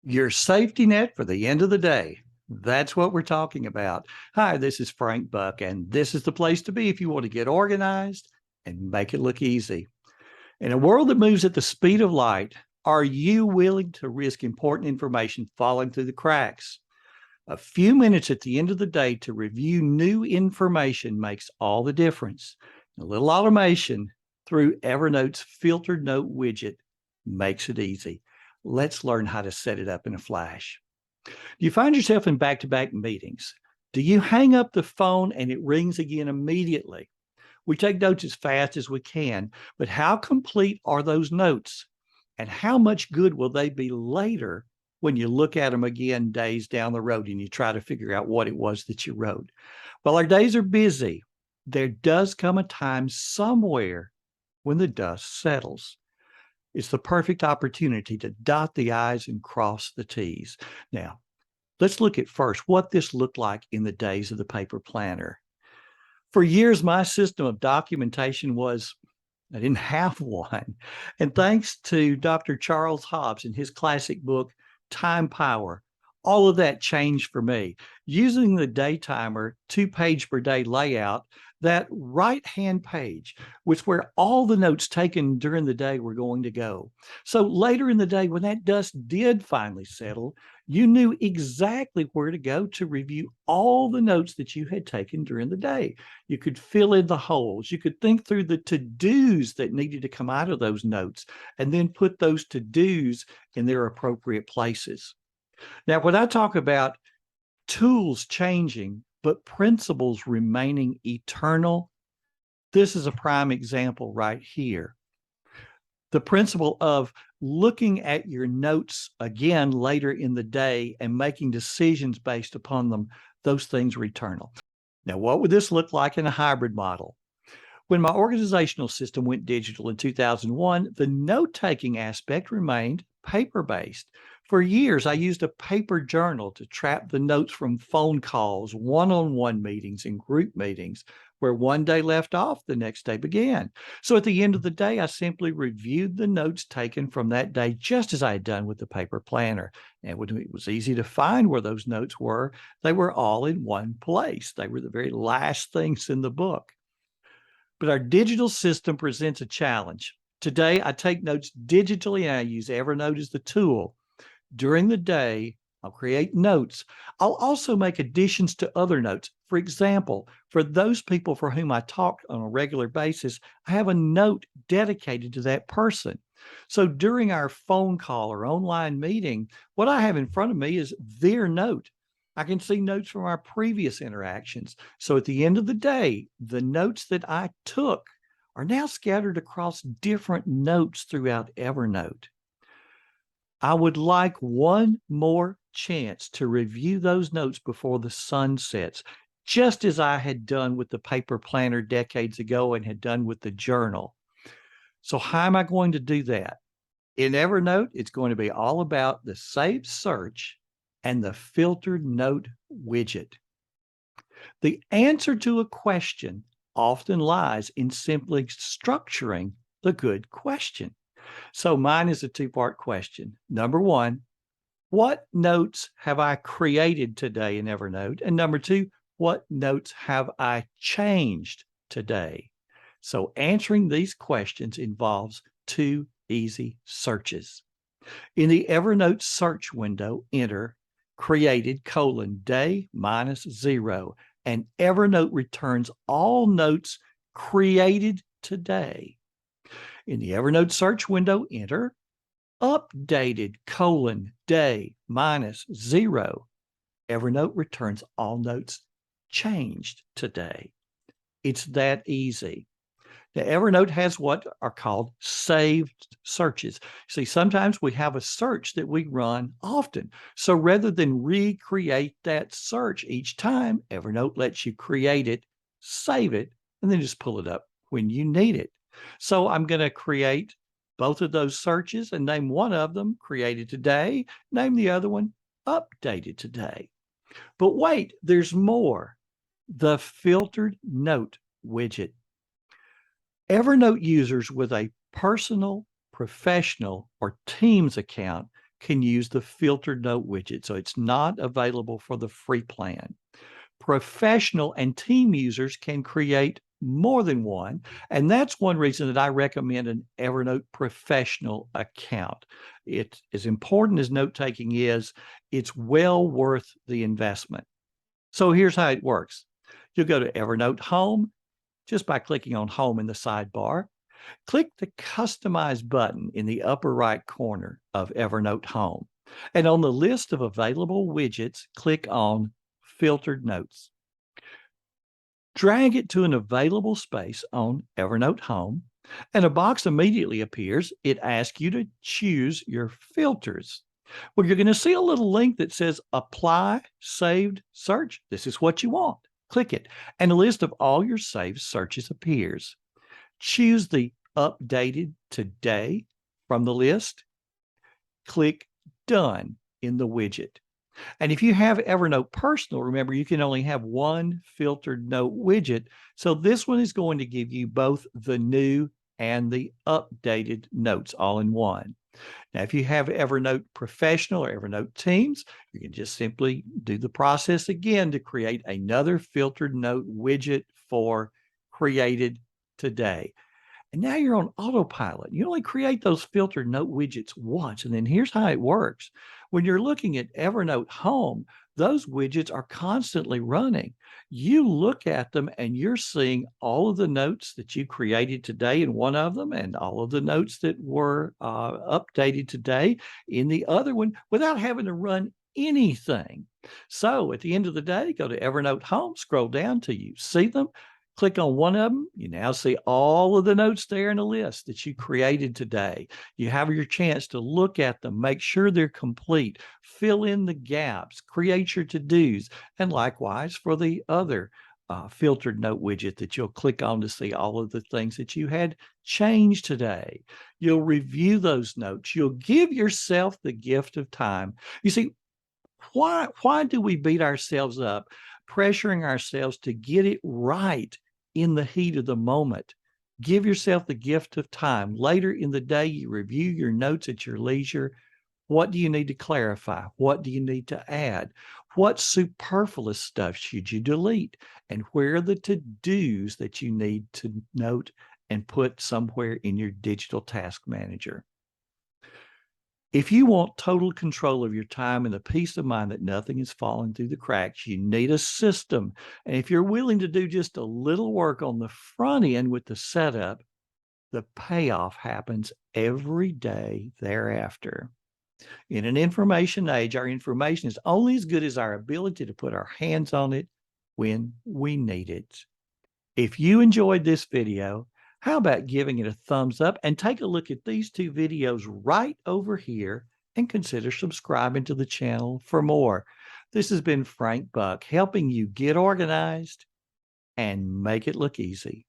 Your safety net for the end of the day. That's what we're talking about. Hi, this is Frank Buck, and this is the place to be if you want to get organized and make it look easy. In a world that moves at the speed of light, are you willing to risk important information falling through the cracks? A few minutes at the end of the day to review new information makes all the difference. A little automation through Evernote's filtered note widget makes it easy. Let's learn how to set it up in a flash. Do you find yourself in back-to-back meetings? Do you hang up the phone and it rings again immediately? We take notes as fast as we can, but how complete are those notes? And how much good will they be later when you look at them again days down the road and you try to figure out what it was that you wrote? Well, our days are busy. There does come a time somewhere when the dust settles. It's the perfect opportunity to dot the I's and cross the T's. Now, let's look at first what this looked like in the days of the paper planner. For years, my system of documentation was I didn't have one. And thanks to Dr. Charles Hobbs and his classic book, Time Power, all of that changed for me. Using the day timer 2-page per day layout, that right-hand page was where all the notes taken during the day were going to go. So later in the day, when that dust did finally settle, you knew exactly where to go to review all the notes that you had taken during the day. You could fill in the holes. You could think through the to-dos that needed to come out of those notes and then put those to-dos in their appropriate places. Now, when I talk about tools changing, but principles remaining eternal, this is a prime example right here. The principle of looking at your notes again later in the day and making decisions based upon them, those things are eternal. Now, what would this look like in a hybrid model? When my organizational system went digital in 2001, the note-taking aspect remained paper-based. For years, I used a paper journal to trap the notes from phone calls, one-on-one meetings, and group meetings, where one day left off, the next day began. So at the end of the day, I simply reviewed the notes taken from that day, just as I had done with the paper planner. And when it was easy to find where those notes were, they were all in one place. They were the very last things in the book. But our digital system presents a challenge. Today, I take notes digitally and I use Evernote as the tool. During the day, I'll create notes. I'll also make additions to other notes. For example, for those people for whom I talk on a regular basis, I have a note dedicated to that person. So during our phone call or online meeting, what I have in front of me is their note. I can see notes from our previous interactions. So at the end of the day, the notes that I took are now scattered across different notes throughout Evernote. I would like one more chance to review those notes before the sun sets, just as I had done with the paper planner decades ago and had done with the journal. So how am I going to do that? In Evernote, it's going to be all about the saved search and the filtered note widget. The answer to a question often lies in simply structuring the good question. So mine is a two-part question. Number one, what notes have I created today in Evernote? And number two, what notes have I changed today? So answering these questions involves two easy searches. In the Evernote search window, enter created : day -0, and Evernote returns all notes created today. In the Evernote search window, enter updated : day -0. Evernote returns all notes changed today. It's that easy. Now, Evernote has what are called saved searches. See, sometimes we have a search that we run often. So rather than recreate that search each time, Evernote lets you create it, save it, and then just pull it up when you need it. So I'm going to create both of those searches and name one of them created today, name the other one updated today. But wait, there's more. The filtered note widget. Evernote users with a personal, professional, or Teams account can use the filtered note widget, so it's not available for the free plan. Professional and team users can create more than one, and that's one reason that I recommend an Evernote professional account. It's as important as note-taking is, it's well worth the investment. So here's how it works. You'll go to Evernote Home just by clicking on Home in the sidebar. Click the Customize button in the upper right corner of Evernote Home. And on the list of available widgets, click on Filtered Notes. Drag it to an available space on Evernote Home, and a box immediately appears. It asks you to choose your filters. Well, you're going to see a little link that says Apply, Saved, Search. This is what you want. Click it, and a list of all your saved searches appears. Choose the Updated Today from the list. Click Done in the widget. And if you have Evernote Personal, remember you can only have one filtered note widget. So this one is going to give you both the new and the updated notes all in one. Now, if you have Evernote Professional or Evernote Teams, you can just simply do the process again to create another filtered note widget for Created Today. And now you're on autopilot. You only create those filtered note widgets once. And then here's how it works. When you're looking at Evernote Home, those widgets are constantly running. You look at them and you're seeing all of the notes that you created today in one of them and all of the notes that were updated today in the other one without having to run anything. So at the end of the day, go to Evernote Home, scroll down till you see them. Click on one of them. You now see all of the notes there in the list that you created today. You have your chance to look at them, make sure they're complete, fill in the gaps, create your to-dos, and likewise for the other filtered note widget that you'll click on to see all of the things that you had changed today. You'll review those notes. You'll give yourself the gift of time. You see, why do we beat ourselves up, pressuring ourselves to get it right in the heat of the moment? Give yourself the gift of time. Later in the day, you review your notes at your leisure. What do you need to clarify? What do you need to add? What superfluous stuff should you delete? And where are the to-dos that you need to note and put somewhere in your digital task manager? If you want total control of your time and the peace of mind that nothing is falling through the cracks, you need a system. And if you're willing to do just a little work on the front end with the setup, the payoff happens every day thereafter. In an information age, our information is only as good as our ability to put our hands on it when we need it. If you enjoyed this video, how about giving it a thumbs up and take a look at these two videos right over here and consider subscribing to the channel for more. This has been Frank Buck helping you get organized and make it look easy.